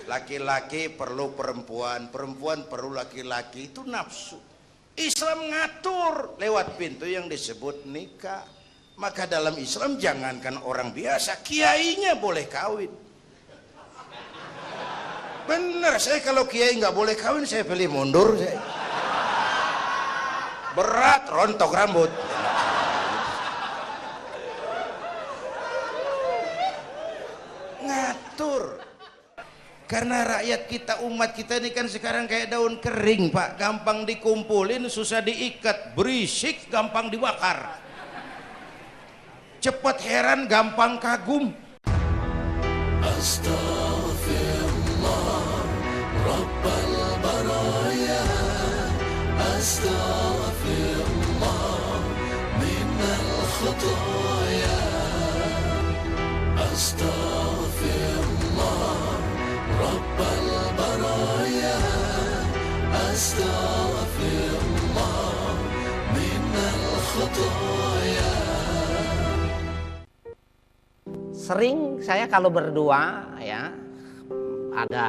Laki-laki perlu perempuan, perempuan perlu laki-laki, itu nafsu. Islam ngatur lewat pintu yang disebut nikah. Maka dalam Islam jangankan orang biasa, kiainya boleh kawin. Bener, saya kalau kiai nggak boleh kawin saya pilih mundur. Saya. Berat, rontok rambut. Ngatur. Karena rakyat kita, umat kita ini kan sekarang kayak daun kering, Pak. Gampang dikumpulin, susah diikat. Berisik, gampang dibakar. Cepat heran, gampang kagum. Astaghfirullah Rabbal baraya, astaghfirullah minal khutaya, astaghfirullah Rabbal baraya, astaghfirullah minal khutaya. Sering saya kalau berdua ya ada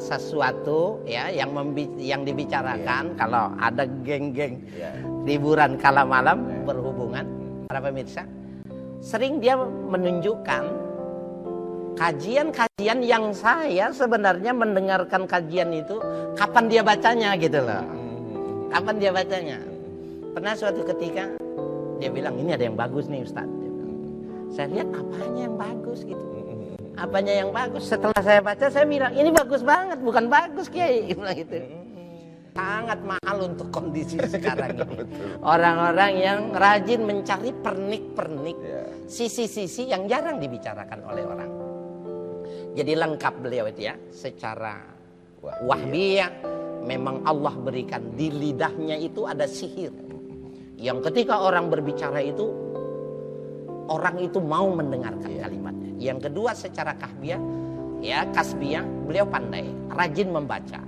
sesuatu ya yang dibicarakan kalau ada geng-geng liburan kala malam berhubungan, para pemirsa, sering dia menunjukkan kajian-kajian yang saya sebenarnya mendengarkan kajian itu kapan dia bacanya gitu loh. Kapan dia bacanya? Pernah suatu ketika dia bilang ini ada yang bagus nih Ustaz. Saya lihat apanya yang bagus gitu. Apanya yang bagus? Setelah saya baca saya bilang ini bagus banget, bukan bagus Kiai gitu. Sangat mahal untuk kondisi sekarang ini. Orang-orang yang rajin mencari pernik-pernik sisi-sisi yang jarang dibicarakan oleh orang. Jadi lengkap beliau itu ya, secara wahbiyah memang Allah berikan di lidahnya itu ada sihir. Yang ketika orang berbicara itu orang itu mau mendengarkan kalimatnya. Yang kedua secara kahbiyah, ya kasbiyah, beliau pandai, rajin membaca.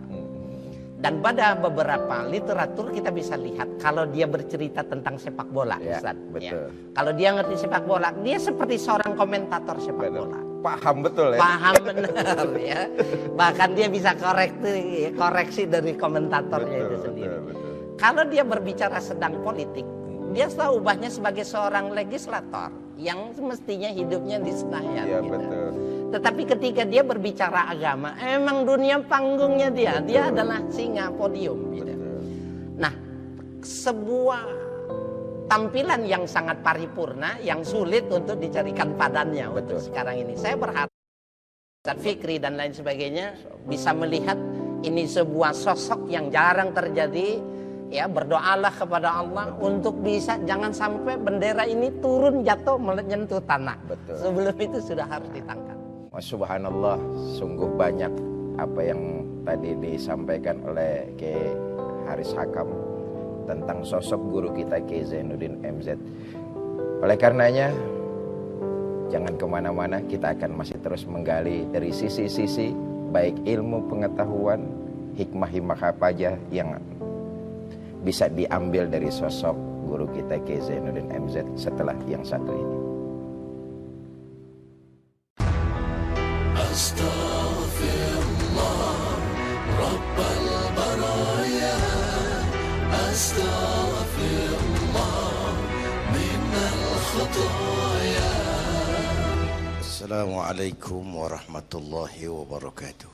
Dan pada beberapa literatur kita bisa lihat kalau dia bercerita tentang sepak bola, Ustaz. Ya. Kalau dia ngerti sepak bola, dia seperti seorang komentator sepak bola. Paham betul ya. Paham benar ya. Bahkan dia bisa koreksi dari komentatornya itu sendiri. Kalau dia berbicara sedang politik, dia tahu ubahnya sebagai seorang legislator yang semestinya hidupnya di Senayan. Iya, gitu. betul. Tetapi ketika dia berbicara agama, emang dunia panggungnya dia adalah singa podium. Gitu. Nah, sebuah tampilan yang sangat paripurna, yang sulit untuk dicarikan padannya untuk sekarang ini. Saya berharap Ustaz Fikri dan lain sebagainya bisa melihat ini sebuah sosok yang jarang terjadi. Ya, berdoalah kepada Allah untuk bisa jangan sampai bendera ini turun jatuh menyentuh tanah. Sebelum itu sudah harus ditangkap. Subhanallah, sungguh banyak apa yang tadi disampaikan oleh Kiai Haris Hakam tentang sosok guru kita Kiai Zainuddin MZ. Oleh karenanya jangan kemana-mana, kita akan masih terus menggali dari sisi-sisi baik ilmu pengetahuan, hikmah-hikmah apa aja yang bisa diambil dari sosok guru kita Kiai Zainuddin MZ setelah yang satu ini. Astaghfirullah Rabbal baraya, astaghfirullah minal khutaya. Assalamualaikum warahmatullahi wabarakatuh.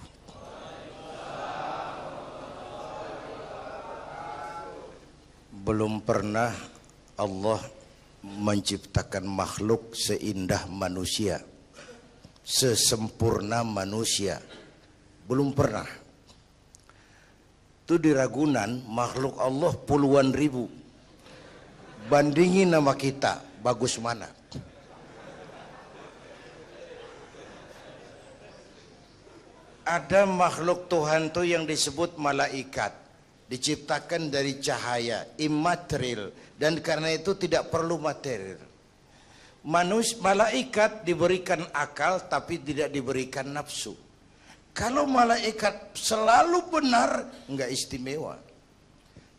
Belum pernah Allah menciptakan makhluk seindah manusia, sesempurna manusia. Belum pernah. Itu di Ragunan makhluk Allah puluhan ribu. Bandingin nama kita, bagus mana? Ada makhluk Tuhan tuh yang disebut malaikat. Diciptakan dari cahaya, immaterial, dan karena itu tidak perlu material. Malaikat diberikan akal tapi tidak diberikan nafsu. Kalau malaikat selalu benar, enggak istimewa.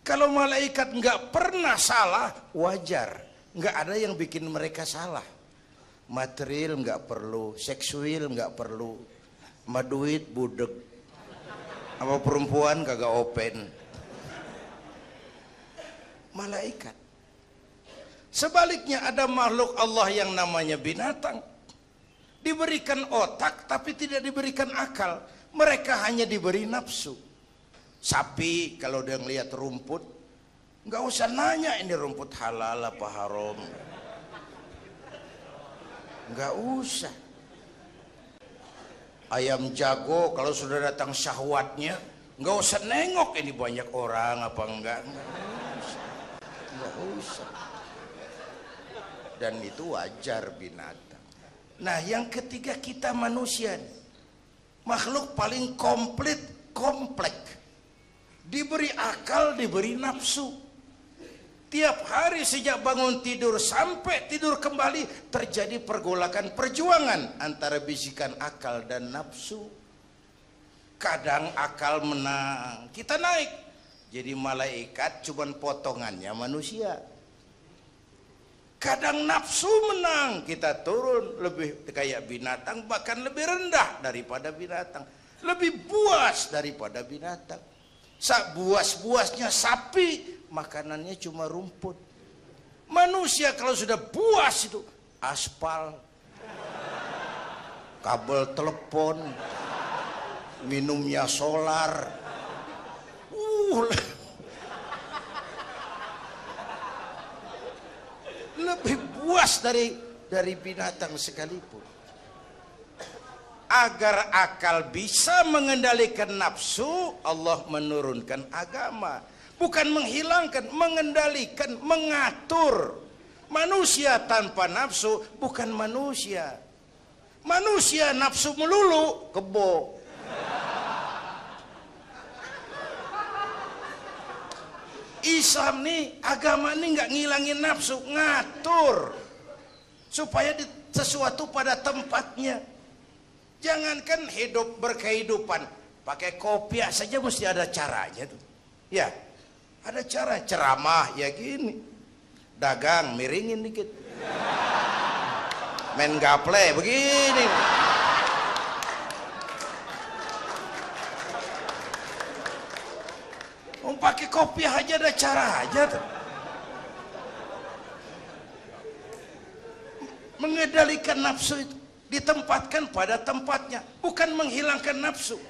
Kalau malaikat enggak pernah salah, wajar. Enggak ada yang bikin mereka salah. Material enggak perlu, seksual enggak perlu. sama duit budek, sama perempuan kagak open. Malaikat. Sebaliknya ada makhluk Allah yang namanya binatang, diberikan otak tapi tidak diberikan akal. Mereka hanya diberi nafsu. Sapi kalau dia ngelihat rumput, nggak usah nanya ini rumput halal apa haram, nggak usah. Ayam jago kalau sudah datang syahwatnya, nggak usah nengok ini banyak orang apa enggak, nggak usah. Dan itu wajar binatang. Nah yang ketiga kita manusia, makhluk paling komplek, diberi akal, diberi nafsu. Tiap hari sejak bangun tidur sampai tidur kembali terjadi pergolakan perjuangan antara bisikan akal dan nafsu. Kadang akal menang, kita naik jadi malaikat, cuman potongannya manusia. Kadang nafsu menang, kita turun lebih kayak binatang, bahkan lebih rendah daripada binatang, lebih buas daripada binatang. Buas-buasnya sapi, makanannya cuma rumput. Manusia kalau sudah buas itu aspal, kabel telepon, minumnya solar. Lebih buas dari binatang sekalipun. Agar akal bisa mengendalikan nafsu, Allah menurunkan agama. Bukan menghilangkan, mengendalikan, mengatur. Manusia tanpa nafsu bukan manusia. Manusia nafsu melulu, kebo. Islam nih, agama nih nggak ngilangin nafsu, ngatur supaya sesuatu pada tempatnya. Jangankan hidup berkehidupan, pakai kopiah saja mesti ada caranya tuh. Ya, ada cara. Ceramah ya gini, dagang miringin dikit, main gaple begini. Pakai kopiah aja ada cara aja tuh. Mengendalikan nafsu itu ditempatkan pada tempatnya, bukan menghilangkan nafsu.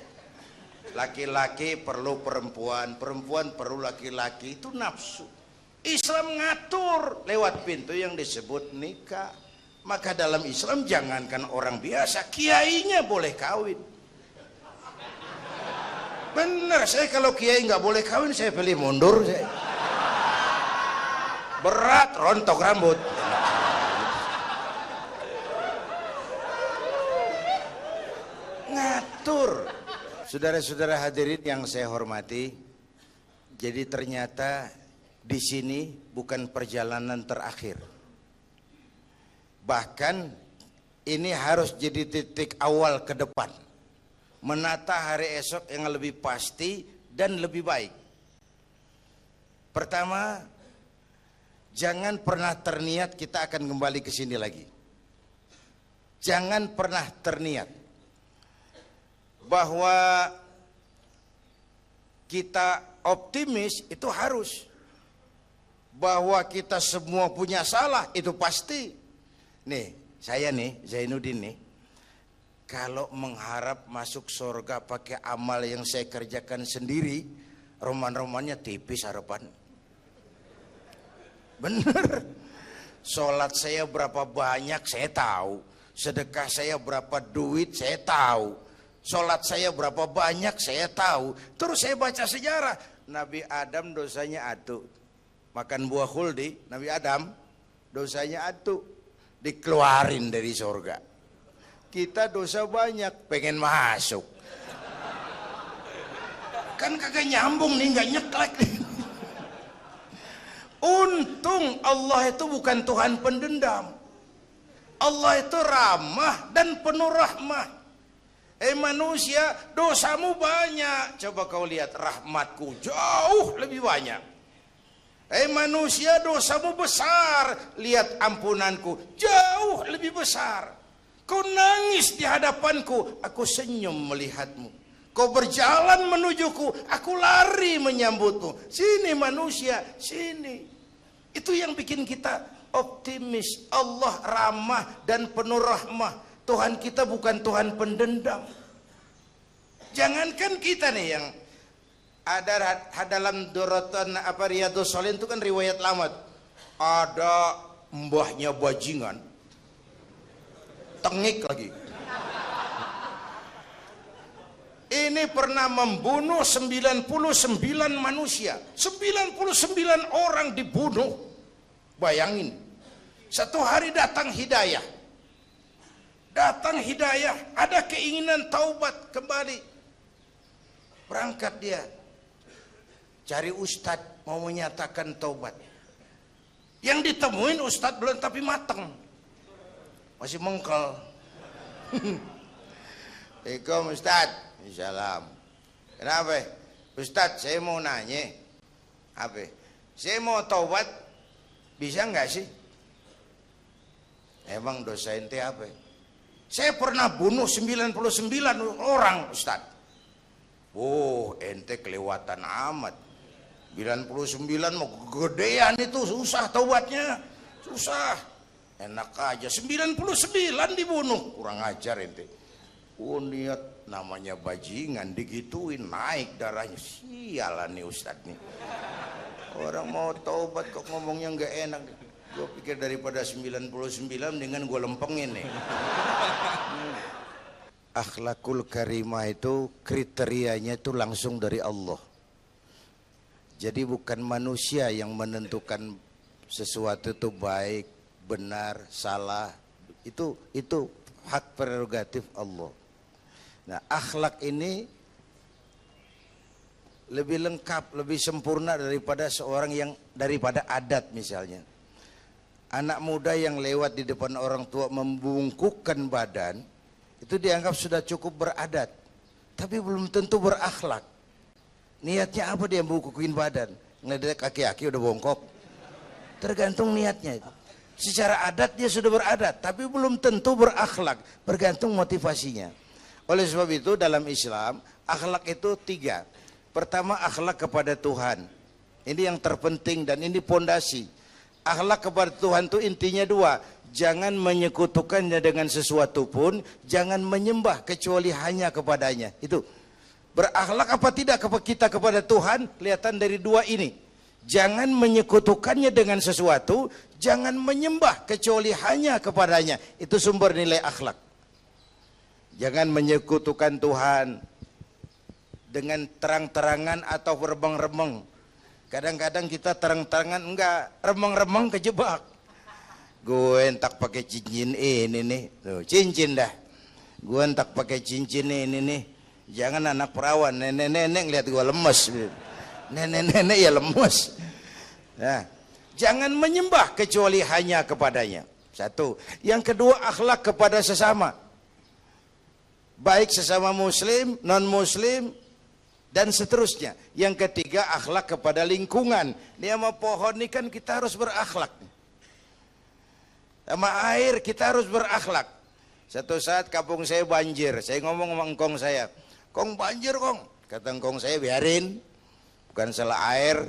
Laki-laki perlu perempuan, perempuan perlu laki-laki, itu nafsu. Islam ngatur lewat pintu yang disebut nikah. Maka dalam Islam jangankan orang biasa, kiainya boleh kawin. Bener, saya kalau kiai nggak boleh kawin, saya pilih mundur. Saya. Berat, rontok rambut. Ngatur. Saudara-saudara hadirin yang saya hormati, jadi ternyata di sini bukan perjalanan terakhir. Bahkan ini harus jadi titik awal ke depan. Menata hari esok yang lebih pasti dan lebih baik. Pertama, jangan pernah terniat kita akan kembali ke sini lagi. Jangan pernah terniat bahwa kita optimis, itu harus. Bahwa kita semua punya salah, itu pasti. Nih, saya nih, Zainuddin nih, kalau mengharap masuk surga pakai amal yang saya kerjakan sendiri, roman-romannya tipis harapan. Bener. Sholat saya berapa banyak saya tahu. Sedekah saya berapa duit saya tahu. Sholat saya berapa banyak saya tahu. Terus saya baca sejarah. Nabi Adam dosanya atu. Makan buah khuldi, Nabi Adam dosanya atu. Dikeluarin dari surga. Kita dosa banyak, pengen masuk. Kan kagak nyambung nih, nggak nyeklek nih. Untung Allah itu bukan Tuhan pendendam. Allah itu ramah dan penuh rahmah. Manusia, dosamu banyak. Coba kau lihat, rahmatku jauh lebih banyak. Manusia, dosamu besar. Lihat ampunanku jauh lebih besar. Kau nangis di hadapanku, aku senyum melihatmu. Kau berjalan menujuku, aku lari menyambutmu. Sini manusia, sini. Itu yang bikin kita optimis. Allah ramah dan penuh rahmah. Tuhan kita bukan Tuhan pendendam. Jangankan kita nih yang ada dalam Dorotan Riyadhus Shalihin itu kan riwayat lama. Ada mbahnya bajingan, tengik lagi. Ini pernah membunuh 99 manusia. 99 orang dibunuh. Bayangin. Satu hari datang hidayah. Datang hidayah. Ada keinginan taubat kembali. Berangkat dia. Cari ustadz mau menyatakan taubat. Yang ditemuin ustadz belum tapi mateng. Masih mengkel. Assalamualaikum ustadz. Salam. Kenapa? Ustadz, saya mau nanya. Apa? Saya mau taubat. Bisa nggak sih? Emang dosa ente apa? Saya pernah bunuh 99 orang, Ustadz. Oh, ente kelewatan amat. 99 mau gedean itu, susah taubatnya. Susah. Enak aja. 99 dibunuh. Kurang ajar ente. Oh, niat namanya bajingan digituin naik darahnya. Sialan nih Ustadz nih. Orang mau taubat kok ngomongnya nggak enak. Gue pikir daripada 99 dengan gue lempengin nih. Akhlakul karimah itu kriterianya itu langsung dari Allah. Jadi bukan manusia yang menentukan sesuatu itu baik, benar, salah. Itu hak prerogatif Allah. Nah, akhlak ini lebih lengkap, lebih sempurna daripada daripada adat misalnya. Anak muda yang lewat di depan orang tua membungkukkan badan, itu dianggap sudah cukup beradat. Tapi belum tentu berakhlak. Niatnya apa dia membungkukin badan? Ngeliat kaki-kaki udah bongkok. Tergantung niatnya. Secara adat dia sudah beradat, tapi belum tentu berakhlak. Bergantung motivasinya. Oleh sebab itu dalam Islam akhlak itu 3. Pertama akhlak kepada Tuhan. Ini yang terpenting dan ini pondasi. Akhlak kepada Tuhan itu intinya 2. Jangan menyekutukannya dengan sesuatu pun, jangan menyembah kecuali hanya kepadanya. Itu. Berakhlak apa tidak kita kepada Tuhan kelihatan dari 2 ini. Jangan menyekutukannya dengan sesuatu, jangan menyembah kecuali hanya kepadanya. Itu sumber nilai akhlak. Jangan menyekutukan Tuhan dengan terang-terangan atau remeng-remeng. Kadang-kadang kita terang-terangan enggak, remeng-remeng kejebak. Gue entak pakai cincin ini nih, tuh, cincin dah. Gue entak pakai cincin ini nih. Jangan anak perawan, nenek-nenek lihat gue lemes. Nenek-nenek ya lemes. Nah, jangan menyembah kecuali hanya kepadanya. 1. Yang kedua akhlak kepada sesama. Baik sesama muslim, non-muslim, dan seterusnya. Yang ketiga akhlak kepada lingkungan. Dia sama pohon ini kan kita harus berakhlak. Sama air kita harus berakhlak. Satu saat kampung saya banjir. Saya ngomong sama engkong saya. Kong banjir kong. Kata engkong saya biarin. Bukan salah air.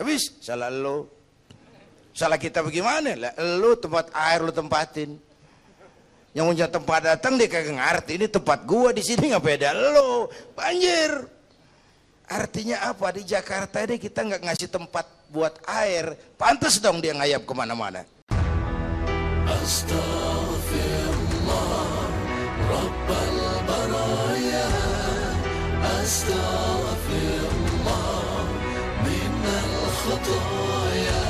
Habis salah lo. Salah kita bagaimana? Lah lo tempat air lo tempatin. Yang punya tempat datang dia kagak ngerti. Ini tempat gua di sini nggak beda lo. Banjir. Artinya apa? Di Jakarta ini kita nggak ngasih tempat buat air. Pantas dong dia ngayap kemana-mana. Astaghfirullah Rabbal baraya. Astaghfirullah minal khataya.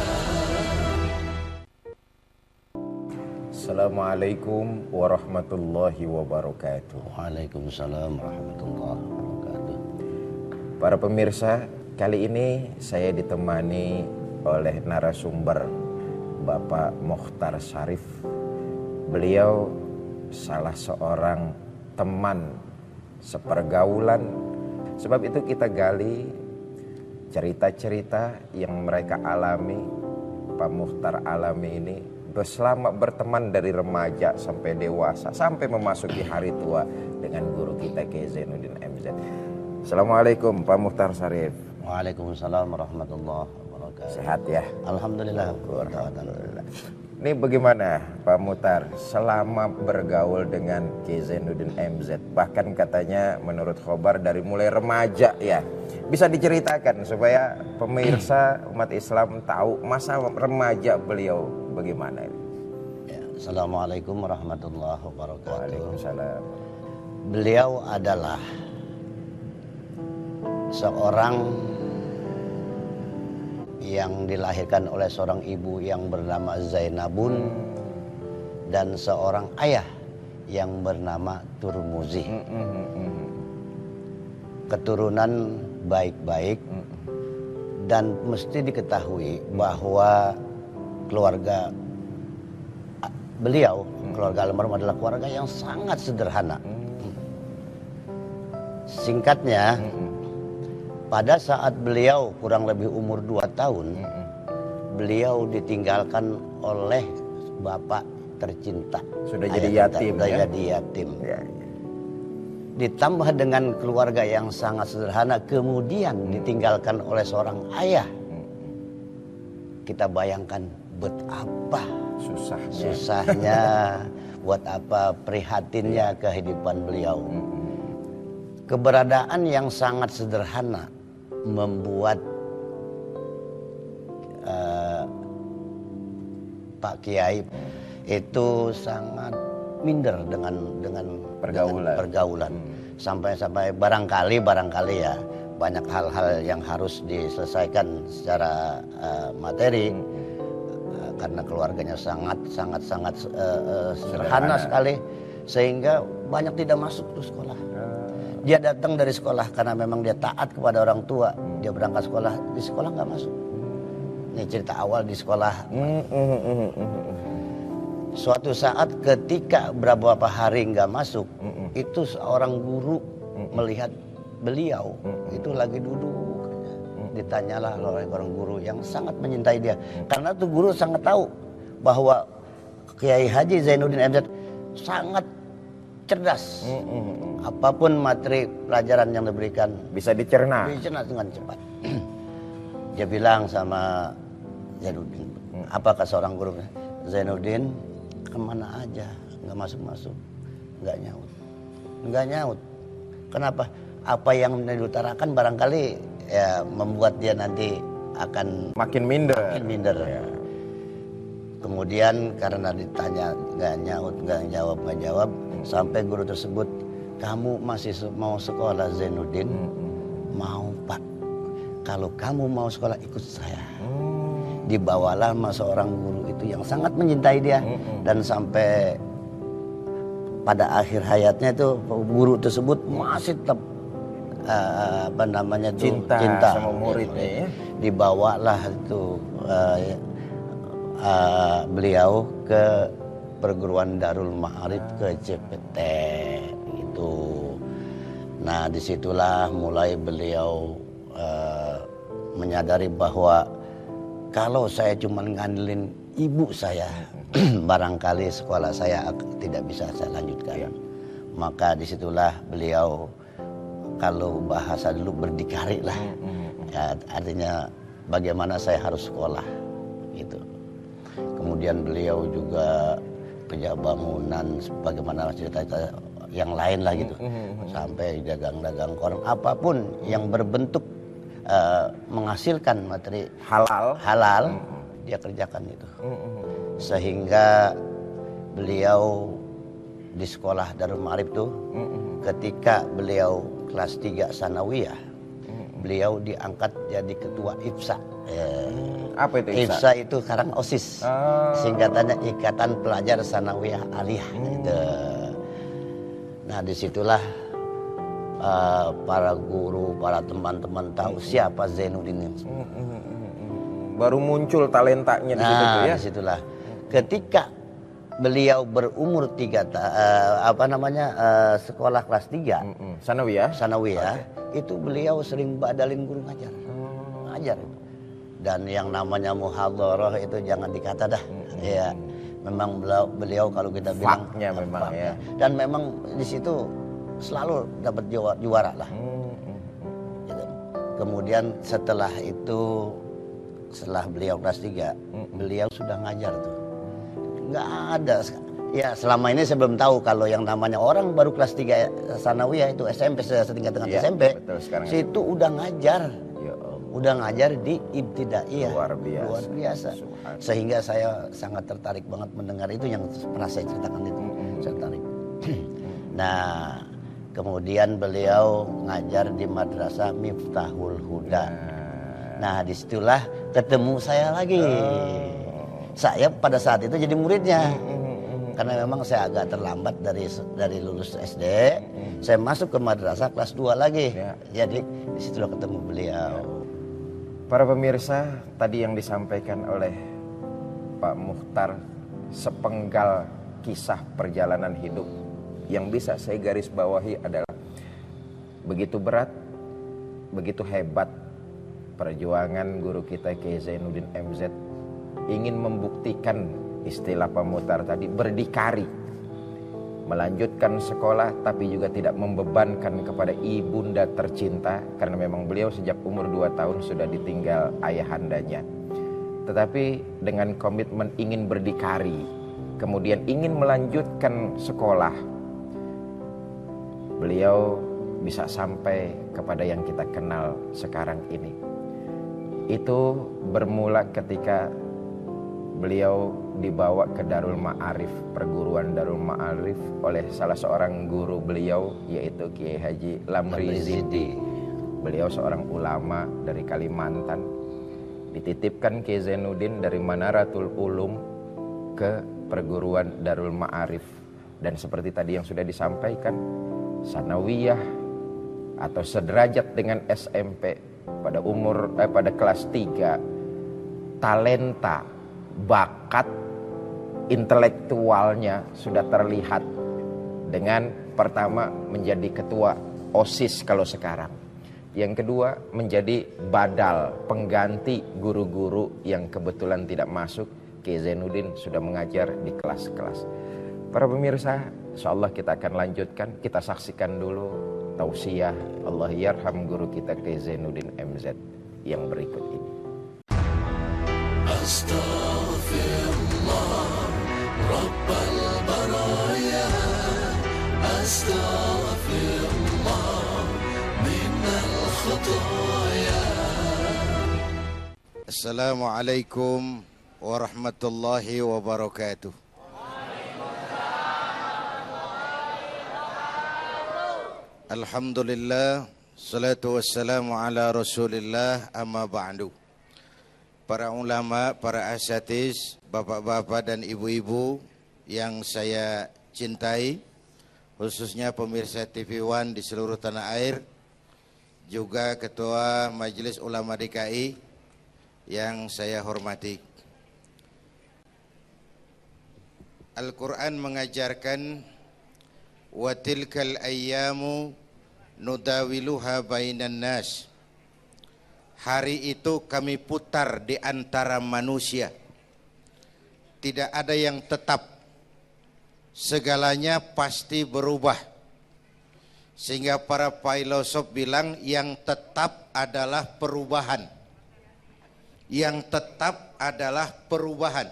Assalamualaikum warahmatullahi wabarakatuh. Waalaikumsalam warahmatullahi wabarakatuh. Para pemirsa, kali ini saya ditemani oleh narasumber Bapak Mokhtar Syarif. Beliau salah seorang teman sepergaulan. Sebab itu kita gali cerita-cerita yang mereka alami, Pak Mokhtar alami ini selama berteman dari remaja sampai dewasa sampai memasuki hari tua dengan guru kita Kiai Zainuddin MZ. Assalamualaikum Pak Muhtar Syarif. Waalaikumsalam warahmatullahi wabarakatuh. Sehat ya? Alhamdulillah. Alhamdulillah. Ini bagaimana Pak Muhtar selama bergaul dengan Kiai Zainuddin MZ? Bahkan katanya menurut khobar dari mulai remaja ya. Bisa diceritakan supaya pemirsa umat Islam tahu masa remaja beliau bagaimana ini? Ya, Assalamualaikum warahmatullahi wabarakatuh. Waalaikumsalam. Beliau adalah seorang yang dilahirkan oleh seorang ibu yang bernama Zainabun dan seorang ayah yang bernama Turmuzi. Keturunan baik-baik dan mesti diketahui bahwa keluarga beliau, keluarga almarhum adalah keluarga yang sangat sederhana. Singkatnya, pada saat beliau kurang lebih umur 2 tahun, beliau ditinggalkan oleh bapak tercinta. Sudah jadi yatim Sudah ya? jadi yatim. Ya. Ditambah dengan keluarga yang sangat sederhana, kemudian ditinggalkan oleh seorang ayah. Kita bayangkan betapa susahnya, buat apa prihatinnya kehidupan beliau. Keberadaan yang sangat sederhana membuat Pak Kiai itu sangat minder dengan pergaulan. Sampai barangkali ya banyak hal-hal yang harus diselesaikan secara materi karena keluarganya sangat sederhana sekali sehingga banyak tidak masuk ke sekolah. Dia datang dari sekolah karena memang dia taat kepada orang tua. Dia berangkat sekolah, di sekolah nggak masuk. Ini cerita awal di sekolah. Suatu saat ketika beberapa hari nggak masuk, itu seorang guru melihat beliau itu lagi duduk. Ditanyalah oleh orang guru yang sangat mencintai dia. Karena itu guru sangat tahu bahwa Kiai Haji Zainuddin MZ sangat cerdas. Apapun materi pelajaran yang diberikan bisa dicerna dengan cepat. Dia bilang sama Zainuddin, apakah seorang guru? Zainuddin, kemana aja, nggak masuk, nggak nyaut. Kenapa? Apa yang diutarakan barangkali ya membuat dia nanti akan makin minder. Ya. Kemudian karena ditanya nggak jawab, sampai guru tersebut, kamu masih mau sekolah Zainuddin? Mau Pak. Kalau kamu mau sekolah ikut saya. Dibawalah sama seorang guru itu yang sangat mencintai dia dan sampai pada akhir hayatnya itu guru tersebut masih tetap cinta sama muridnya. Dibawalah itu beliau ke perguruan Darul Ma'arif ke CPT itu. Nah disitulah mulai beliau menyadari bahwa kalau saya cuma ngandelin ibu saya, barangkali sekolah saya tidak bisa saya lanjutkan. Maka disitulah beliau, kalau bahasa dulu berdikari lah, ya, artinya bagaimana saya harus sekolah gitu. Kemudian beliau juga kerja bangunan, bagaimana cerita yang lain lah gitu, sampai dagang koran, apapun yang berbentuk menghasilkan materi halal dia kerjakan itu. Sehingga beliau di sekolah Darul Ma'arif tuh ketika beliau kelas 3 sanawiyah, beliau diangkat jadi ketua IPSA. Apa itu IPSA? IPSA itu sekarang OSIS. Singkatannya Ikatan Pelajar Sanawiyah Aliyah gitu. Nah disitulah para guru, para teman-teman tahu siapa Zainuddin ini. Baru muncul talentanya di situ tuh ya. Disitulah ketika beliau berumur sekolah kelas 3 sanawiyah itu beliau sering badalin guru ngajar. Dan yang namanya muhadharah itu jangan dikata dah. Ya. Memang beliau kalau kita bilang Faknya memang ya. Dan memang di situ selalu dapat juara lah. Gitu. Kemudian setelah itu, setelah beliau kelas 3, beliau sudah ngajar tuh. Nggak ada. Ya selama ini saya belum tahu kalau yang namanya orang baru kelas 3 sanawiyah itu SMP setingkat dengan Iya, SMP. betul, sekarang situ udah ngajar. Ya Allah. Udah ngajar di ibtidaiyah. Luar biasa. Luar biasa. Subhanallah. Sehingga saya sangat tertarik banget mendengar itu yang pernah saya ceritakan itu. Saya tertarik. Nah, kemudian beliau ngajar di Madrasah Miftahul Huda. Nah, disitulah ketemu saya lagi. Saya pada saat itu jadi muridnya. Karena memang saya agak terlambat dari lulus SD. Saya masuk ke madrasah kelas 2 lagi. Ya. Jadi disitulah ketemu beliau. Para pemirsa, tadi yang disampaikan oleh Pak Mukhtar sepenggal kisah perjalanan hidup yang bisa saya garis bawahi adalah begitu berat, begitu hebat perjuangan guru kita Kiai Zainuddin MZ ingin membuktikan istilah Pak Mukhtar tadi berdikari, melanjutkan sekolah tapi juga tidak membebankan kepada ibunda tercinta karena memang beliau sejak umur 2 tahun sudah ditinggal ayahandanya. Tetapi dengan komitmen ingin berdikari, kemudian ingin melanjutkan sekolah, beliau bisa sampai kepada yang kita kenal sekarang ini. Itu bermula ketika beliau dibawa ke Darul Ma'arif, perguruan Darul Ma'arif oleh salah seorang guru beliau yaitu Kiai Haji Lamri Zidi. Beliau seorang ulama dari Kalimantan. Dititipkan Kiai Zainuddin dari Manaratul Ulum ke perguruan Darul Ma'arif. Dan seperti tadi yang sudah disampaikan, sanawiyah atau sederajat dengan SMP pada kelas 3, talenta, bakat intelektualnya sudah terlihat dengan pertama menjadi ketua OSIS kalau sekarang. Yang kedua menjadi badal, pengganti guru-guru yang kebetulan tidak masuk. Kiai Zainuddin sudah mengajar di kelas-kelas. Para pemirsa, insyaallah kita akan lanjutkan. Kita saksikan dulu tausiah Allah yarham guru kita Kiai Zainuddin MZ yang berikut ini. Astaghfirullah Rabbal baraya, astaghfirullah minal khataya. Assalamualaikum warahmatullahi wabarakatuh. Alhamdulillah, salatu wassalamu ala rasulillah, amma ba'du. Para ulama, para asatiz, bapak-bapak dan ibu-ibu yang saya cintai, khususnya pemirsa TV One di seluruh tanah air, juga Ketua Majelis Ulama DKI yang saya hormati. Al-Quran mengajarkan, wa tilkal ayyamu nudawiluha bainan nas. Hari itu kami putar di antara manusia. Tidak ada yang tetap. Segalanya pasti berubah. Sehingga para filosof bilang yang tetap adalah perubahan. Yang tetap adalah perubahan.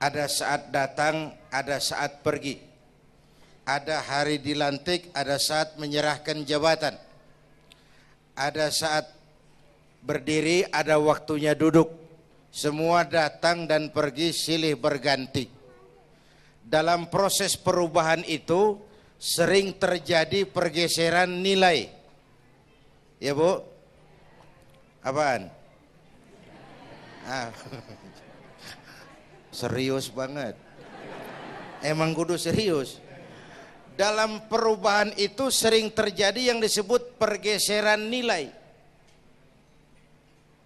Ada saat datang, ada saat pergi. Ada hari dilantik, ada saat menyerahkan jabatan. Ada saat berdiri, ada waktunya duduk. Semua datang dan pergi silih berganti. Dalam proses perubahan itu sering terjadi pergeseran nilai. Ya Bu? Apaan? Serius banget. Emang kudu serius. Dalam perubahan itu sering terjadi yang disebut pergeseran nilai.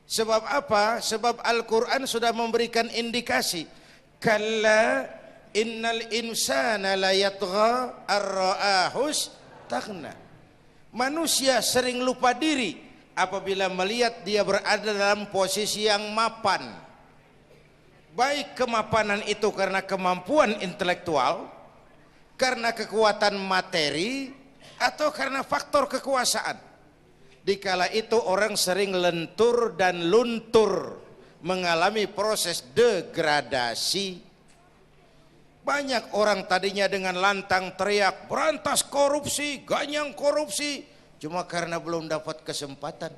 Sebab apa? Sebab Al-Quran sudah memberikan indikasi. Kalla innal insana la yatgha ar-ra'ahus taghna. Manusia sering lupa diri apabila melihat dia berada dalam posisi yang mapan. Baik kemapanan itu karena kemampuan intelektual, karena kekuatan materi, atau karena faktor kekuasaan. Dikala itu orang sering lentur dan luntur, mengalami proses degradasi. Banyak orang tadinya dengan lantang teriak berantas korupsi, ganyang korupsi, cuma karena belum dapat kesempatan.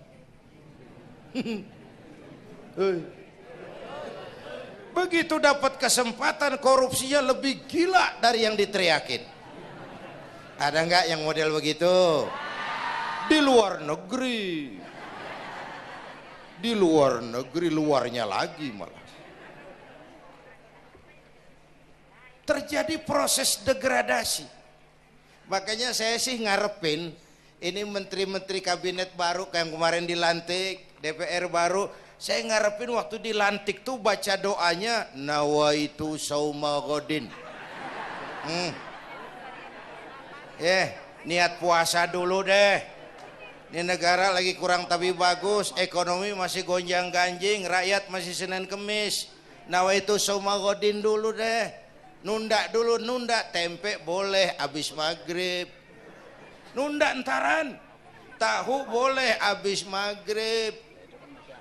Begitu dapat kesempatan, korupsinya lebih gila dari yang diteriakin. Ada nggak yang model begitu? Di luar negeri. Di luar negeri, luarnya lagi malah. Terjadi proses degradasi. Makanya saya sih ngarepin ini menteri-menteri kabinet baru kayak yang kemarin dilantik, DPR baru, saya ngarepin waktu dilantik tuh baca doanya nawaitu sauma godin. Niat puasa dulu deh. Ini negara lagi kurang tapi bagus, ekonomi masih gonjang ganjing, rakyat masih Senin Kemis. Nawaitu sauma godin dulu deh. Nunda dulu, nunda tempe boleh abis maghrib. Nunda entaran. Tahu boleh abis maghrib.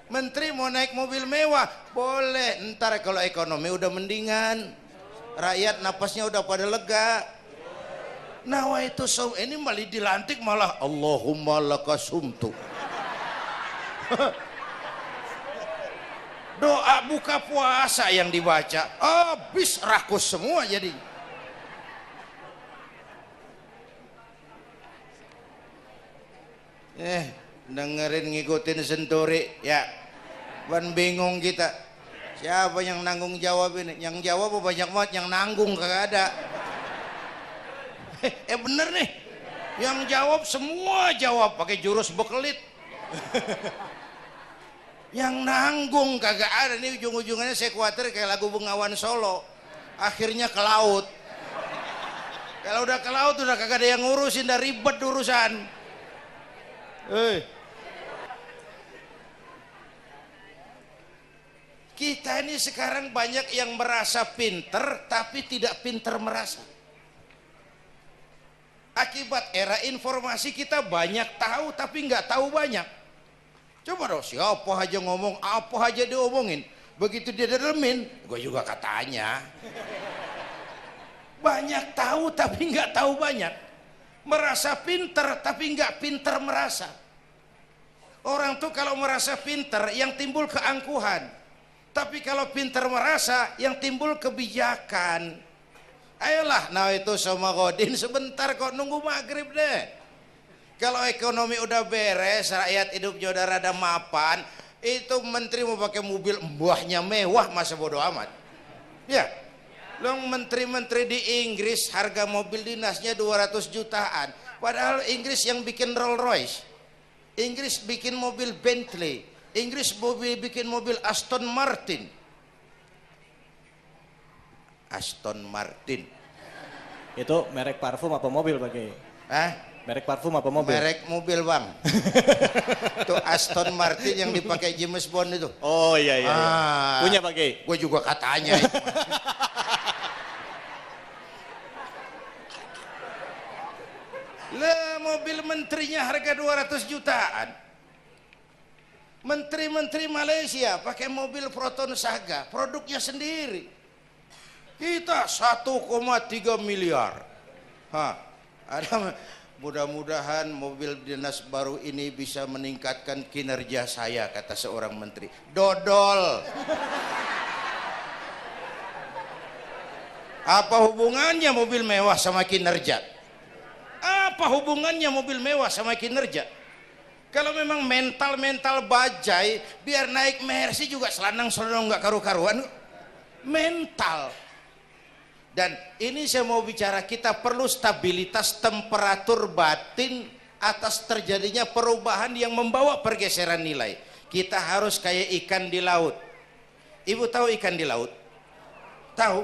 Menteri mau naik mobil mewah boleh, ntar kalau ekonomi udah mendingan, rakyat napasnya udah pada lega. Nawaitu saum, ini malah dilantik malah Allahumma lakasumtu. Doa buka puasa yang dibaca habis rakus semua jadi. Dengerin ngikutin Senturi ya. Ban bingung kita. Siapa yang nanggung jawab ini? Yang jawab banyak banget, yang nanggung kagak ada. Bener nih. Yang jawab semua jawab pakai jurus bekelit. Yang nanggung kagak ada. Nih ujung-ujungannya saya khawatir kayak lagu Bengawan Solo, akhirnya ke laut. Kalau udah ke laut udah kagak ada yang ngurusin, udah ribet urusan. Kita ini sekarang banyak yang merasa pinter tapi tidak pinter merasa. Akibat era informasi kita banyak tahu tapi nggak tahu banyak. Coba dong, siapa aja ngomong, apa aja diomongin. Begitu dia dalemin, gue juga katanya. Banyak tahu tapi nggak tahu banyak. Merasa pinter tapi nggak pinter merasa. Orang tuh kalau merasa pinter yang timbul keangkuhan. Tapi kalau pinter merasa yang timbul kebijakan. Ayolah, nah itu sama godin sebentar kok, nunggu maghrib deh. Kalau ekonomi udah beres, rakyat hidupnya udah rada mapan, itu menteri mau pakai mobil buahnya mewah, masa bodo amat. Ya, lo menteri-menteri di Inggris harga mobil dinasnya 200 jutaan. Padahal Inggris yang bikin Rolls Royce, Inggris bikin mobil Bentley, Inggris bikin mobil Aston Martin. Aston Martin. Itu merek parfum apa mobil pakai? Merek parfum apa mobil? Merek mobil bang. Itu Aston Martin yang dipakai James Bond itu. Oh iya. Punya pakai? Gue juga katanya. Lah mobil menterinya harga 200 jutaan. Menteri-menteri Malaysia pakai mobil Proton Saga, produknya sendiri. Kita 1,3 miliar. Ada. Mudah-mudahan mobil dinas baru ini bisa meningkatkan kinerja saya, kata seorang menteri. Dodol. Apa hubungannya mobil mewah sama kinerja? Apa hubungannya mobil mewah sama kinerja? Kalau memang mental bajai, biar naik Mercy juga selanang-selanang nggak karu-karuan. Mental. Dan ini saya mau bicara, kita perlu stabilitas temperatur batin atas terjadinya perubahan yang membawa pergeseran nilai. Kita harus kayak ikan di laut. Ibu tahu ikan di laut? Tahu?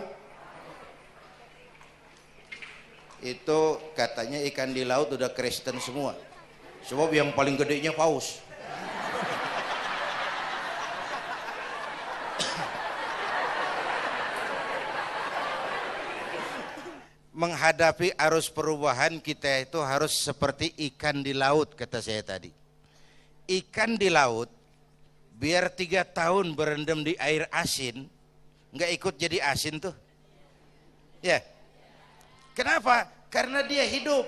Itu katanya ikan di laut udah Kristen semua. Sebab yang paling gedenya paus. menghadapi arus perubahan kita itu harus seperti ikan di laut, kata saya tadi. Ikan di laut biar 3 tahun berendam di air asin, nggak ikut jadi asin tuh. Ya. Kenapa? Karena dia hidup.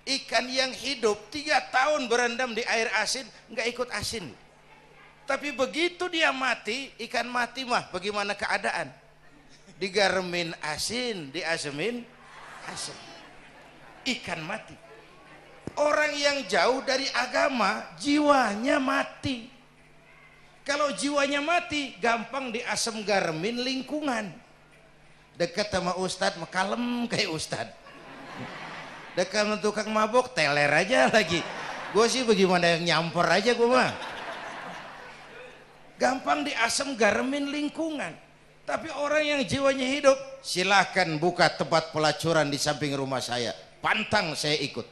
Ikan yang hidup 3 tahun berendam di air asin nggak ikut asin. Tapi begitu dia mati, ikan mati mah bagaimana keadaan? Digaremin asin, diasemin asin. Ikan mati. Orang yang jauh dari agama, jiwanya mati. Kalau jiwanya mati, gampang diasem garemin lingkungan. Dekat sama ustad, kalem kayak ustad. Dekat sama tukang mabok, teler aja lagi. Gue sih bagaimana yang nyamper aja gue mah. Gampang diasem garemin lingkungan. Tapi orang yang jiwanya hidup, silahkan buka tempat pelacuran di samping rumah saya, pantang saya ikut.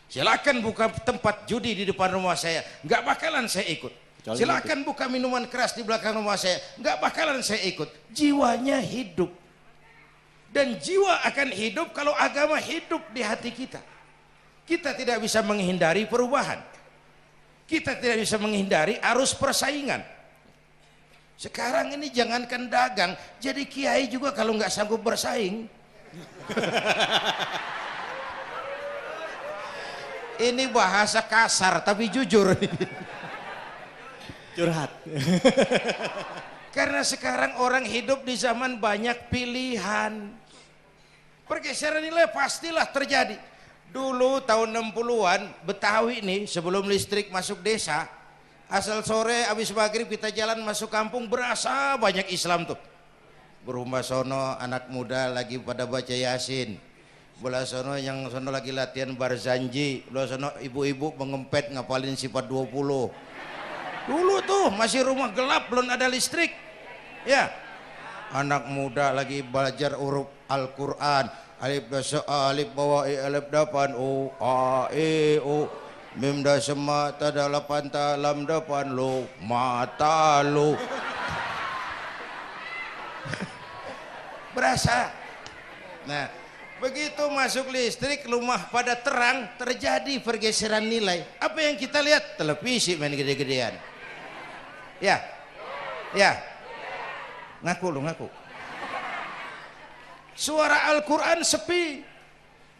Silakan buka tempat judi di depan rumah saya, nggak bakalan saya ikut. Silakan buka minuman keras di belakang rumah saya, nggak bakalan saya ikut. Jiwanya hidup. Dan jiwa akan hidup kalau agama hidup di hati kita. Kita tidak bisa menghindari perubahan. Kita tidak bisa menghindari arus persaingan. Sekarang ini jangankan dagang, jadi kiai juga kalau nggak sanggup bersaing. Ini bahasa kasar tapi jujur. Curhat. Karena sekarang orang hidup di zaman banyak pilihan. Pergeseran nilai pastilah terjadi. Dulu tahun 60-an Betawi nih sebelum listrik masuk desa, asal sore habis maghrib kita jalan masuk kampung berasa banyak Islam tuh. Berumah sono anak muda lagi pada baca Yasin. Belah sono yang sono lagi latihan barzanji. Belah sono ibu-ibu mengempet ngapalin sifat 20. Dulu tuh masih rumah gelap belum ada listrik. Ya. Anak muda lagi belajar huruf Al-Qur'an. Alif dasa alif bawa alif dapan o a e o. Mim dah semak tada lapan talam depan lo mata lo. Berasa. Nah, begitu masuk listrik rumah pada terang terjadi pergeseran nilai. Apa yang kita lihat? Televisi main gede-gedean. Ya. Ya. Ngaku lu ngaku. Suara Al-Quran sepi.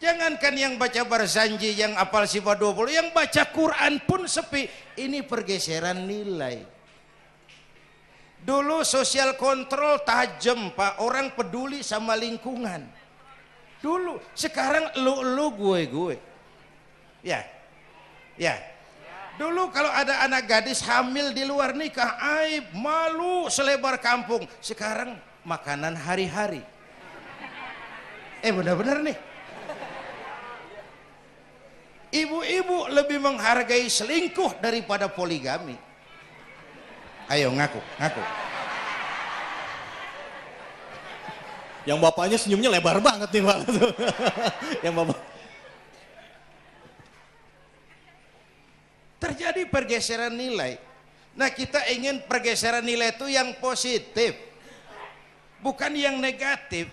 Jangankan yang baca barzanji, yang apal sifat 20, yang baca Quran pun sepi. Ini pergeseran nilai. Dulu sosial kontrol tajam Pak, orang peduli sama lingkungan. Dulu, sekarang lu gue. Ya. Ya. Dulu kalau ada anak gadis hamil di luar nikah, aib, malu selebar kampung. Sekarang makanan hari-hari. Benar-benar nih. Ibu-ibu lebih menghargai selingkuh daripada poligami. Ayo ngaku. Yang bapaknya senyumnya lebar banget nih Pak. Yang bapak. Terjadi pergeseran nilai. Nah, kita ingin pergeseran nilai itu yang positif, bukan yang negatif.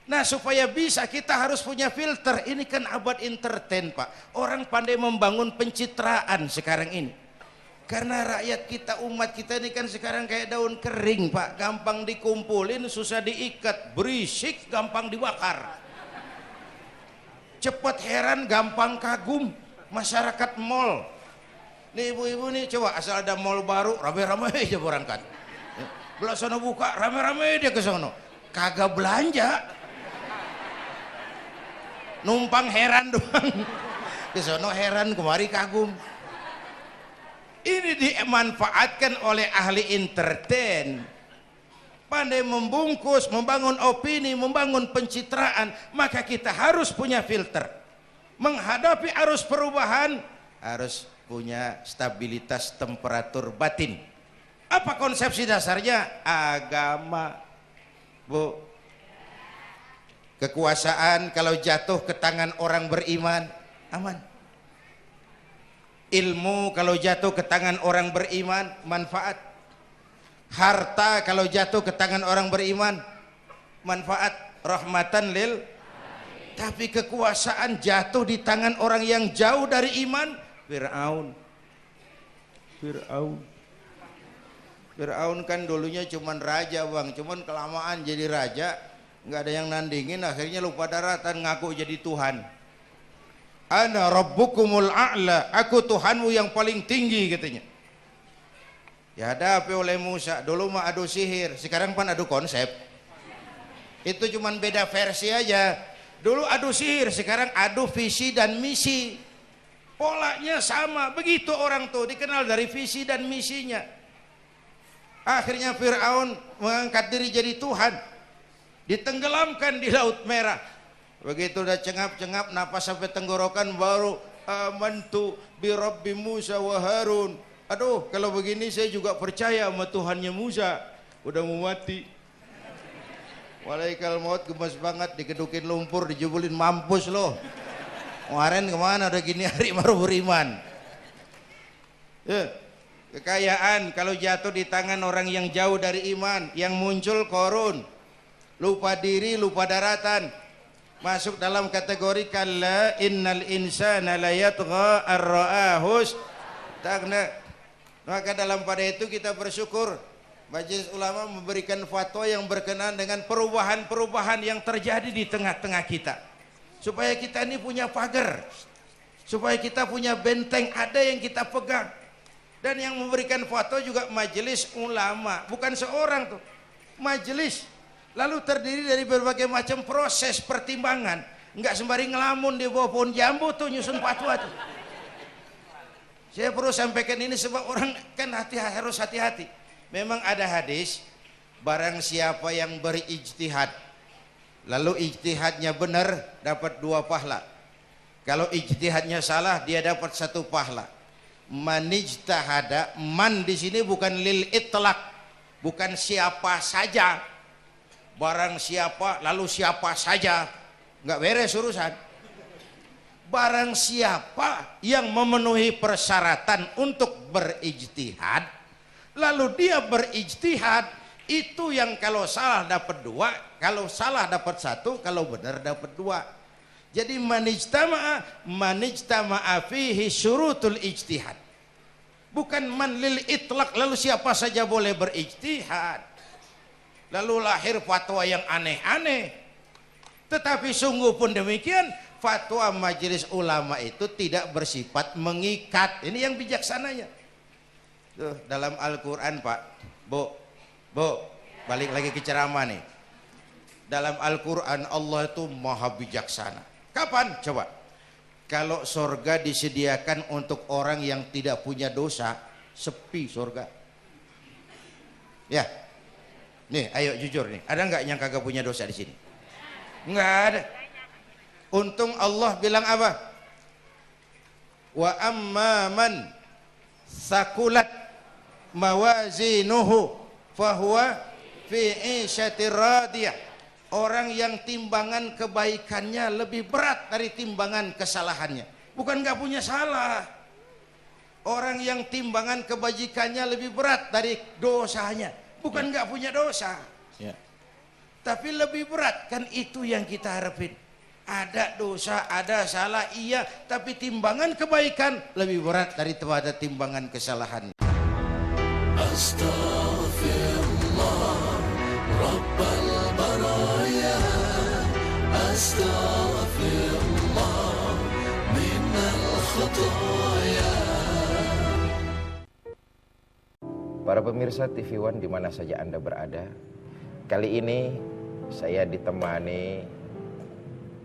Nah, supaya bisa kita harus punya filter. Ini kan abad entertain Pak. Orang pandai membangun pencitraan sekarang ini. Karena rakyat kita, umat kita ini kan sekarang kayak daun kering Pak. Gampang dikumpulin, susah diikat. Berisik, gampang dibakar. Cepat heran, gampang kagum. Masyarakat mall. Nih ibu-ibu nih, coba asal ada mall baru, rame-rame aja berangkat. Belah sono buka, rame-rame dia ke sono. Kagak belanja. Numpang heran doang. Ke sono heran, kemari kagum. Ini dimanfaatkan oleh ahli entertain. Pandai membungkus, membangun opini, membangun pencitraan. Maka kita harus punya filter. Menghadapi arus perubahan, harus punya stabilitas temperatur batin. Apa konsepsi dasarnya? Agama, Bu. Kekuasaan kalau jatuh ke tangan orang beriman, aman. Ilmu kalau jatuh ke tangan orang beriman, manfaat. Harta kalau jatuh ke tangan orang beriman, manfaat. Rahmatan lil Tapi kekuasaan jatuh di tangan orang yang jauh dari iman. Fir'aun kan dulunya cuman raja bang, cuman kelamaan jadi raja, nggak ada yang nandingin, akhirnya lupa daratan, ngaku jadi Tuhan. Ana rabbukumul a'la, aku Tuhanmu yang paling tinggi katanya. Dihadapi oleh Musa, dulu mah adu sihir, sekarang pan adu konsep. Itu cuman beda versi aja. Dulu adu sihir, sekarang adu visi dan misi. Polanya sama, begitu orang tuh dikenal dari visi dan misinya. Akhirnya Fir'aun mengangkat diri jadi Tuhan, ditenggelamkan di Laut Merah. Begitu udah cengap-cengap napas sampai tenggorokan, baru amantu bi Rabbi Musa wa Harun. Aduh, kalau begini saya juga percaya sama Tuhannya Musa. Udah mau mati. Walaikal maut, gemes banget, dikedukin lumpur, dijebulin, mampus loh. Kemarin kemana udah gini hari baru beriman. Kekayaan kalau jatuh di tangan orang yang jauh dari iman, yang muncul korun, lupa diri, lupa daratan, masuk dalam kategori kalla innal insana la yatgha ar-ra'ahu istaghna. Maka dalam pada itu kita bersyukur Majelis Ulama memberikan fatwa yang berkenaan dengan perubahan-perubahan yang terjadi di tengah-tengah kita, supaya kita ini punya pagar, supaya kita punya benteng, ada yang kita pegang. Dan yang memberikan fatwa juga Majelis Ulama, bukan seorang tuh, majelis. Lalu terdiri dari berbagai macam proses pertimbangan. Enggak sembari ngelamun di bawah pohon jambu tuh nyusun fatwa tuh. Saya perlu sampaikan ini sebab orang kan harus hati-hati. Memang ada hadis, barang siapa yang berijtihad, lalu ijtihadnya benar, dapat 2 pahala. Kalau ijtihadnya salah, dia dapat 1 pahala. Manijtahada, man di sini bukan lil itlaq, bukan siapa saja. Barang siapa lalu siapa saja, nggak beres urusan. Barang siapa yang memenuhi persyaratan untuk berijtihad, lalu dia berijtihad, itu yang kalau salah dapat 2, kalau salah dapat 1, kalau benar dapat 2. Jadi manijtama'a fihi syurutul ijtihad. Bukan man lil itlaq, lalu siapa saja boleh berijtihad. Lalu lahir fatwa yang aneh-aneh. Tetapi sungguh pun demikian, fatwa Majelis Ulama itu tidak bersifat mengikat. Ini yang bijaksananya. Tuh, dalam Al-Quran Pak, Bu, balik lagi ke ceramah nih. Dalam Al-Quran Allah itu maha bijaksana. Kapan? Coba. Kalau sorga disediakan untuk orang yang tidak punya dosa, sepi sorga. Ya. Nih, ayo jujur nih. Ada nggak yang kagak punya dosa di sini? Nggak ada. Untung Allah bilang apa? Wa amma man sakulat mawazinuhu fahuwa fi 'isyatir radiyah. Orang yang timbangan kebaikannya lebih berat dari timbangan kesalahannya. Bukan nggak punya salah. Orang yang timbangan kebajikannya lebih berat dari dosanya. Bukan nggak punya dosa. Ya. Tapi lebih berat, kan itu yang kita harapin. Ada dosa, ada salah, iya. Tapi timbangan kebaikan lebih berat daripada timbangan kesalahan. Astaghfirullah Rabbal baraya, astaghfirullah minal khataya. Para pemirsa TV One di mana saja Anda berada, kali ini saya ditemani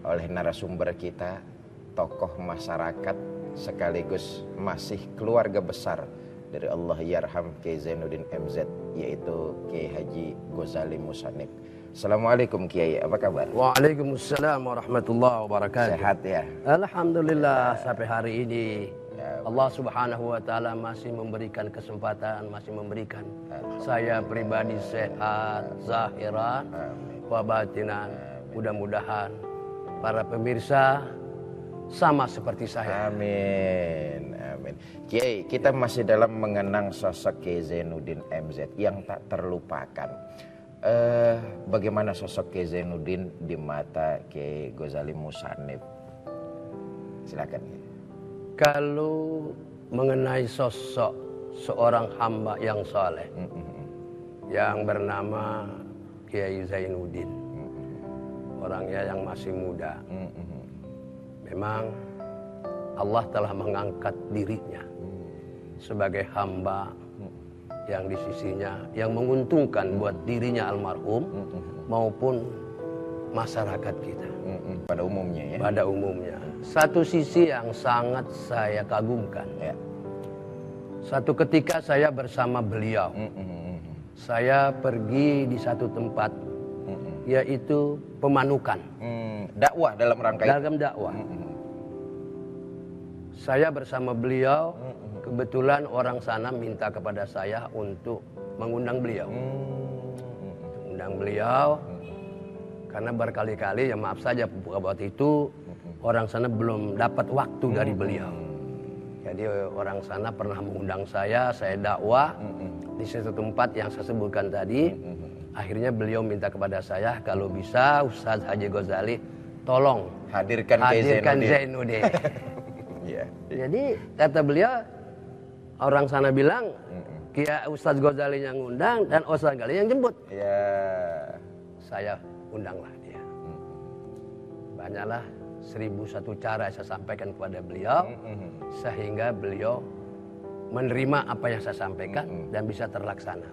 oleh narasumber kita, tokoh masyarakat sekaligus masih keluarga besar dari Allah Yarham Kiai Zainuddin MZ, yaitu Kiai Haji Ghazali Musannif. Assalamualaikum Kiai, apa kabar? Waalaikumsalam warahmatullahi wabarakatuh. Sehat ya? Alhamdulillah sampai hari ini Allah Subhanahu wa taala masih memberikan kesempatan, masih memberikan saya pribadi sehat zahiran wa batinan. Mudah-mudahan para pemirsa sama seperti saya. Amin. Amin. Kiai, kita masih dalam mengenang sosok Kiai Zainuddin MZ yang tak terlupakan. Bagaimana sosok Kiai Zainuddin di mata Kiai Ghazali Musannif? Silakan. Kalau mengenai sosok seorang hamba yang saleh yang bernama Kiai Zainuddin, orangnya yang masih muda, memang Allah telah mengangkat dirinya sebagai hamba yang di sisinya yang menguntungkan buat dirinya almarhum maupun masyarakat kita pada umumnya ya. Pada umumnya. Satu sisi yang sangat saya kagumkan. Ya. Satu ketika saya bersama beliau. Saya pergi di satu tempat yaitu pemanukan. Dakwah dalam rangka dalam dakwah. Saya bersama beliau, kebetulan orang sana minta kepada saya untuk mengundang beliau. Undang beliau karena berkali-kali, ya maaf saja waktu itu orang sana belum dapat waktu dari beliau. Jadi orang sana pernah mengundang saya dakwah di satu tempat yang saya sebutkan tadi. Akhirnya beliau minta kepada saya kalau bisa Ustaz Haji Ghazali tolong hadirkan Zainuddin. Yeah. Jadi kata beliau, orang sana bilang Kiai Ustaz Ghazali yang ngundang dan Ustaz Ghazali yang jemput. Yeah. Saya undanglah dia. Banyaklah 1001 cara saya sampaikan kepada beliau sehingga beliau menerima apa yang saya sampaikan dan bisa terlaksana.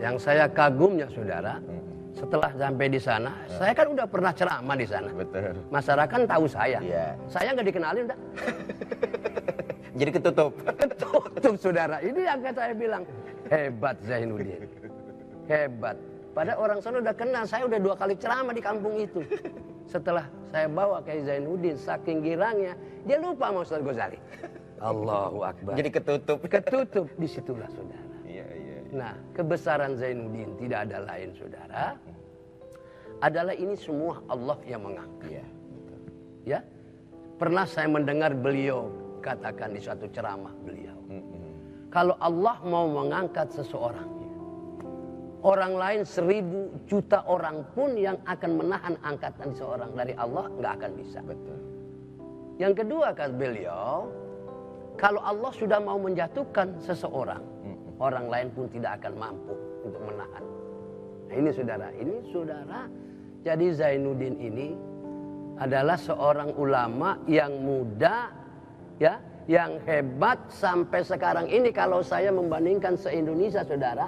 Yang saya kagumnya saudara, setelah sampai di sana, saya kan udah pernah ceramah di sana. Betul. Masyarakat tahu saya. Yeah. Saya nggak dikenalin udah. Jadi ketutup. Ketutup saudara. Ini yang saya bilang hebat Zainuddin. Hebat. Pada orang sana udah kenal. Saya udah 2 kali ceramah di kampung itu. Setelah saya bawa ke Zainuddin, saking girangnya, dia lupa sama Ustaz Ghazali. Allahu Akbar. Jadi ketutup. Ketutup disitulah saudara. Iya. Nah, kebesaran Zainuddin tidak ada lain saudara. Adalah ini semua Allah yang mengangkat. Iya, betul. Ya. Pernah saya mendengar beliau katakan di suatu ceramah beliau. Kalau Allah mau mengangkat seseorang, orang lain 1000 juta orang pun yang akan menahan angkatan seorang dari Allah nggak akan bisa. Betul. Yang kedua kata beliau, kalau Allah sudah mau menjatuhkan seseorang, orang lain pun tidak akan mampu untuk menahan. Nah, ini saudara. Jadi Zainuddin ini adalah seorang ulama yang muda, ya, yang hebat sampai sekarang ini. Kalau saya membandingkan se-Indonesia saudara,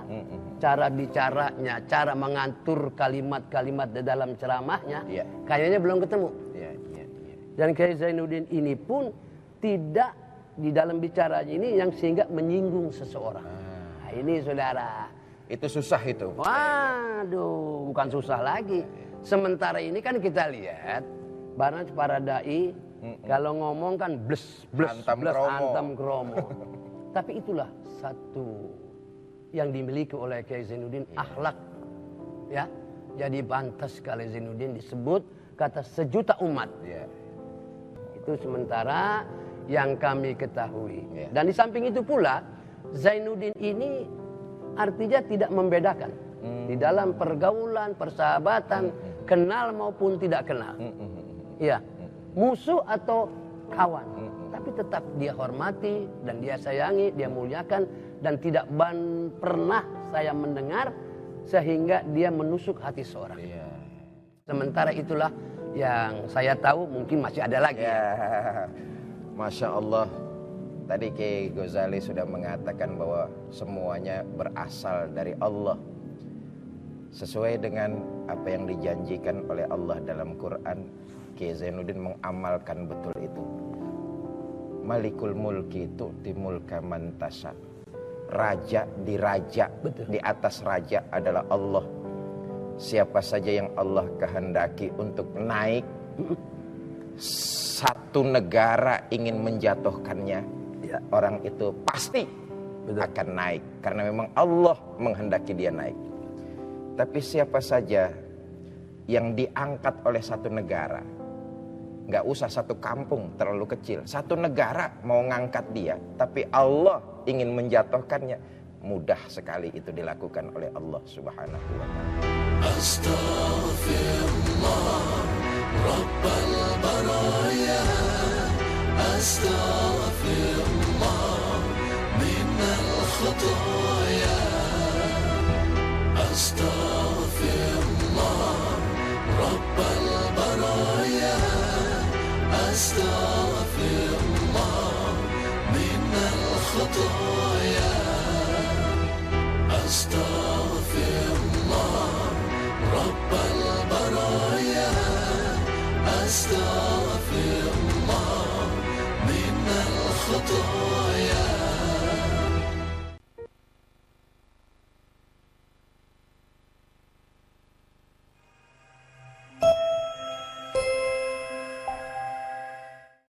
cara bicaranya, cara mengatur kalimat-kalimat di dalam ceramahnya, kayaknya belum ketemu. Dan Kiai Zainuddin ini pun tidak di dalam bicaranya ini yang sehingga menyinggung seseorang. Nah, ini saudara. Itu susah itu. Waduh, bukan susah lagi. Sementara ini kan kita lihat barang para dai kalau ngomong kan bles antam kromo. Tapi itulah satu yang dimiliki oleh Kiai Zainuddin, akhlak. Ya. Jadi pantas sekali Zainuddin disebut kata sejuta umat. Itu sementara yang kami ketahui. Dan di samping itu pula Zainuddin ini artinya tidak membedakan di dalam pergaulan, persahabatan, kenal maupun tidak kenal. Iya, musuh atau kawan, tapi tetap dia hormati dan dia sayangi, dia muliakan dan tidak pernah saya mendengar sehingga dia menusuk hati seorang. Sementara itulah yang saya tahu, mungkin masih ada lagi. Masya Allah. Tadi Kiai Ghazali sudah mengatakan bahwa semuanya berasal dari Allah. Sesuai dengan apa yang dijanjikan oleh Allah dalam Quran, Kiai Zainuddin mengamalkan betul itu. Malikul mulki tu'ti mulka man tasha. Raja diraja, di atas raja adalah Allah. Siapa saja yang Allah kehendaki untuk naik, satu negara ingin menjatuhkannya, orang itu pasti akan naik karena memang Allah menghendaki dia naik. Tapi siapa saja yang diangkat oleh satu negara, nggak usah satu kampung terlalu kecil, satu negara mau ngangkat dia, tapi Allah ingin menjatuhkannya, mudah sekali itu dilakukan oleh Allah Subhanahu wa taala. Astaghfirullah Rabbal baraya, Astaghfirullah minal khataya, Astaghfirullah